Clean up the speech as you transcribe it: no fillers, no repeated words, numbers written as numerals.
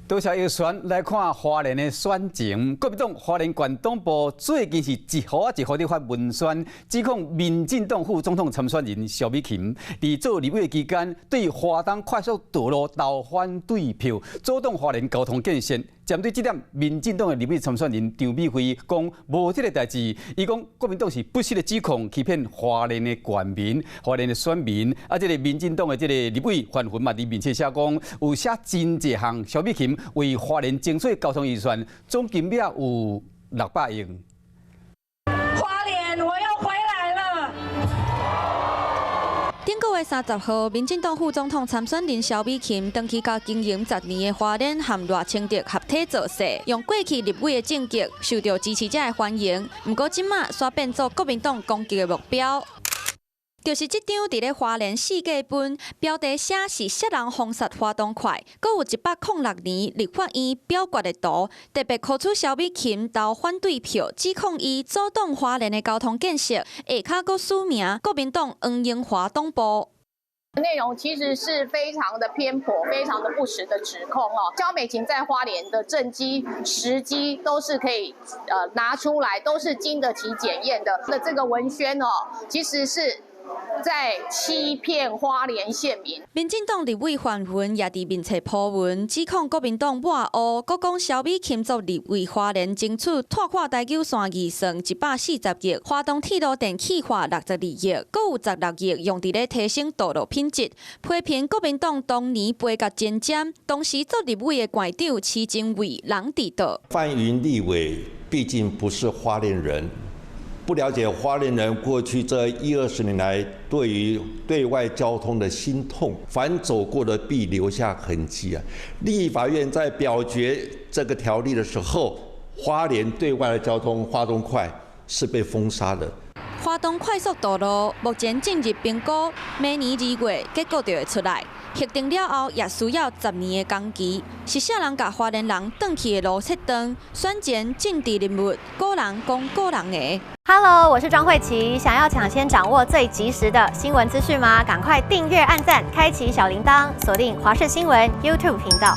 多谢叶璇来看花莲的选情。国民党花莲县党部最近是一号一号地发文宣，指控民进党副总统参选人萧美琴在做立委的期间，对花东快速道路投反对票，阻挡花莲交通建设。针对这点，民进党的立委参选人张美惠讲无这个代志，伊讲国民党是不实的指控，欺骗花莲的县民、花莲的选民。这个民进党的这个立委范云嘛，伫面册写讲有写真济项萧美琴为花莲争取交通预算，总金额有600亿。花莲，我又回来了。顶个月30号，民进党副总统参选人萧美琴登去甲经营10年的花莲和赖清德合体造势，用过去立委的政绩受到支持者的欢迎。不过，即马煞变做国民党攻击的目标。就是这张伫咧花莲世界本标题写是雪人封杀花东快，阁有106年立法院表决的图，特别扣出萧美琴投反对票，指控伊阻挡花莲的交通建设，下卡阁署名国民党黄英华党部。内容其实是非常的偏颇、非常的不实的指控哦。萧美琴在花莲的政绩、时机都是可以拿出来，都是经得起检验的。那这个文宣哦，其实是在欺骗花莲县民。民进党立委范云也伫面册铺文，指控国民党抹黑，阁讲萧美琴作立为花莲争取拓宽台九线预算140亿，花东铁路电气化62亿，阁有16亿用伫咧提升道路品质。批评国民党当年杯葛前瞻，当时作立委的县长徐正伟人伫倒。范云立委毕竟不是花莲人。不了解花莲人过去这20年来对于对外交通的心痛，凡走过的必留下痕迹啊！立法院在表决这个条例的时候，花莲对外的交通花东快是被封杀的。花东快速道路目前进入评估，明年2月结果就会出来。核定了后，也需要10年的工期。是啥人甲花莲人转去的路切断？选前政治人物个人讲个人的。Hello， 我是庄慧琪。想要抢先掌握最及时的新闻资讯吗？赶快订阅、按赞、开启小铃铛，锁定华视新闻 YouTube 频道。